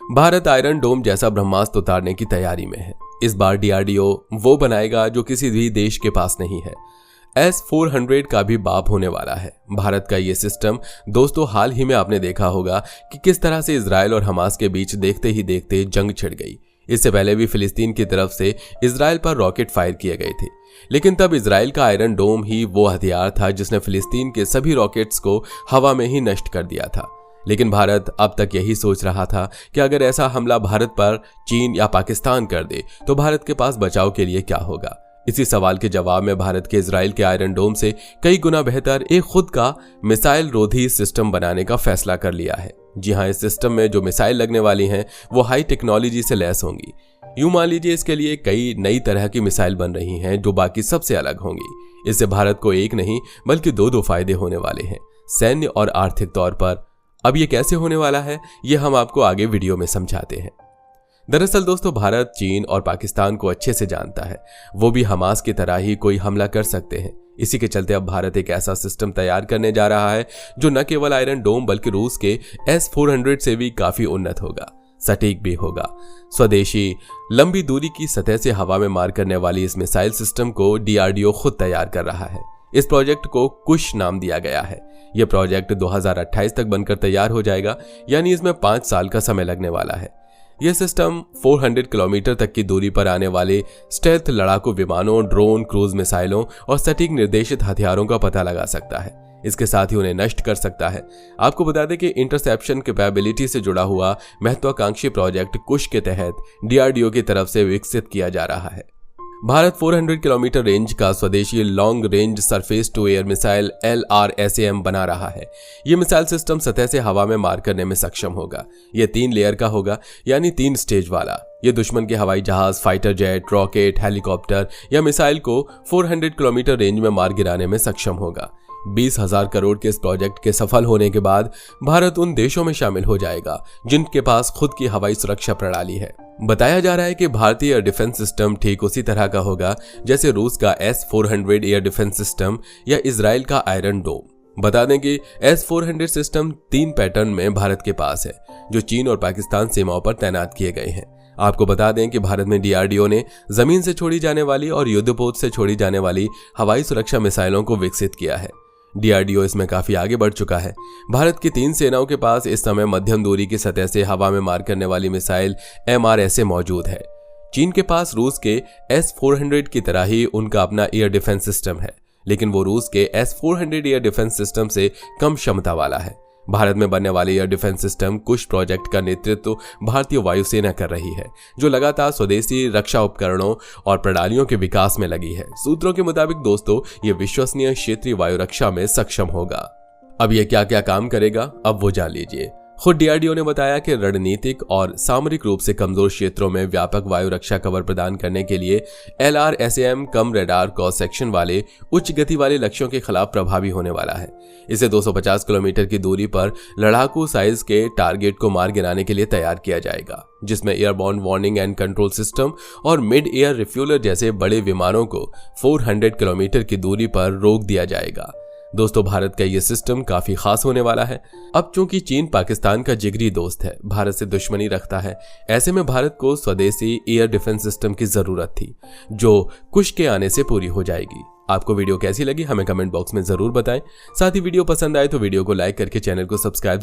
Bharat iron डोम जैसा ब्रह्मास्त्र उतारने की तैयारी में है। इस बार डीआरडीओ वो बनाएगा जो किसी भी देश के पास नहीं है। S-400 का भी बाप होने वाला है। भारत का ये सिस्टम दोस्तों हाल ही में आपने देखा होगा कि किस तरह से इजराइल और हमास के बीच देखते ही देखते जंग छिड़ गई। इससे पहले भी फिलिस्तीन की तरफ से इजराइल पर रॉकेट फायर किए गए थे, लेकिन तब इजराइल का आयरन डोम ही वो हथियार था जिसने फिलिस्तीन के सभी रॉकेट्स को हवा में ही नष्ट कर दिया था। लेकिन भारत अब तक यही सोच रहा था कि अगर ऐसा हमला भारत पर चीन या पाकिस्तान कर दे तो भारत के पास बचाव के लिए क्या होगा। इसी सवाल के जवाब में भारत के इजराइल के आयरन डोम से कई गुना बेहतर एक खुद का मिसाइल रोधी सिस्टम बनाने का फैसला कर लिया है। जी हाँ, इस सिस्टम में जो मिसाइल लगने वाली हैं वो हाई टेक्नोलॉजी से लैस होंगी। यूं मान लीजिए इसके लिए कई नई तरह की मिसाइल बन रही हैं जो बाकी सबसे अलग होंगी। इससे भारत को एक नहीं बल्कि दो फायदे होने वाले हैं, सैन्य और आर्थिक तौर पर। अब ये कैसे होने वाला है ये हम आपको आगे वीडियो में समझाते हैं। दरअसल दोस्तों भारत चीन और पाकिस्तान को अच्छे से जानता है, वो भी हमास की तरह ही कोई हमला कर सकते हैं। इसी के चलते अब भारत एक ऐसा सिस्टम तैयार करने जा रहा है जो न केवल आयरन डोम बल्कि रूस के S-400 से भी काफी उन्नत होगा, सटीक भी होगा। स्वदेशी लंबी दूरी की सतह से हवा में मार करने वाली इस मिसाइल सिस्टम को डीआरडीओ खुद तैयार कर रहा है। इस प्रोजेक्ट को कुश नाम दिया गया है। यह प्रोजेक्ट 2028 तक बनकर तैयार हो जाएगा, यानी इसमें 5 साल का समय लगने वाला है। यह सिस्टम 400 किलोमीटर तक की दूरी पर आने वाले स्टेल्थ लड़ाकू विमानों, ड्रोन, क्रूज मिसाइलों और सटीक निर्देशित हथियारों का पता लगा सकता है। इसके साथ ही उन्हें नष्ट कर सकता है। आपको बता दें कि इंटरसेप्शन कैपेबिलिटी से जुड़ा हुआ महत्वाकांक्षी प्रोजेक्ट कुश के तहत डीआरडीओ की तरफ से विकसित किया जा रहा है। भारत 400 किलोमीटर रेंज का स्वदेशी long range surface to air missile LRSAM बना रहा है। यह मिसाइल सिस्टम सतह से हवा में मार करने में सक्षम होगा। यह 3 लेयर का होगा, यानी 3 स्टेज वाला। यह दुश्मन के हवाई जहाज, फाइटर जेट, रॉकेट, हेलीकॉप्टर या मिसाइल को 400 किलोमीटर रेंज में मार गिराने में सक्षम होगा। 20,000 करोड़ के इस प्रोजेक्ट के सफल होने के बाद भारत उन देशों में शामिल हो जाएगा जिनके पास खुद की हवाई सुरक्षा प्रणाली है। बताया जा रहा है कि भारतीय एयर डिफेंस सिस्टम ठीक उसी तरह का होगा जैसे रूस का S-400 एयर डिफेंस सिस्टम या इजराइल का आयरन डोम। बता दें कि S-400 सिस्टम 3 पैटर्न में भारत के पास है जो चीन और पाकिस्तान सीमाओं पर तैनात किए गए हैं। आपको बता दें कि भारत में डीआरडीओ ने जमीन से छोड़ी जाने वाली और युद्धपोत से छोड़ी जाने वाली हवाई सुरक्षा मिसाइलों को विकसित किया है। डीआरडीओ इसमें काफी आगे बढ़ चुका है। भारत की 3 सेनाओं के पास इस समय मध्यम दूरी की सतह से हवा में मार करने वाली मिसाइल MRSA मौजूद है। चीन के पास रूस के S-400 की तरह ही उनका अपना एयर डिफेंस सिस्टम है, लेकिन वो रूस के S-400 एयर डिफेंस सिस्टम से कम क्षमता वाला है। भारत में बनने वाले एयर डिफेंस सिस्टम कुश प्रोजेक्ट का नेतृत्व भारतीय वायुसेना कर रही है, जो लगातार स्वदेशी रक्षा उपकरणों और प्रणालियों के विकास में लगी है। सूत्रों के मुताबिक दोस्तों ये विश्वसनीय क्षेत्रीय वायु रक्षा में सक्षम होगा। अब ये क्या क्या काम करेगा अब वो जान लीजिए। खुद डीआरडीओ ने बताया कि रणनीतिक और सामरिक रूप से कमजोर क्षेत्रों में व्यापक वायु रक्षा कवर प्रदान करने के लिए LRSAM कम रेडार क्रॉस सेक्शन वाले उच्च गति वाले लक्ष्यों के खिलाफ प्रभावी होने वाला है। इसे 250 किलोमीटर की दूरी पर लड़ाकू साइज के टारगेट को मार गिराने के लिए तैयार किया जाएगा, जिसमें airborne warning and control system और मिड एयर रिफ्यूलर जैसे बड़े विमानों को 400 किलोमीटर की दूरी पर रोक दिया जाएगा। दोस्तों भारत का ये सिस्टम काफी खास होने वाला है। अब चूंकि चीन पाकिस्तान का जिगरी दोस्त है, भारत से दुश्मनी रखता है, ऐसे में भारत को स्वदेशी एयर डिफेंस सिस्टम की जरूरत थी जो कुश के आने से पूरी हो जाएगी। आपको वीडियो कैसी लगी हमें कमेंट बॉक्स में जरूर बताएं। साथ ही वीडियो पसंद आए तो वीडियो को लाइक करके चैनल को सब्सक्राइब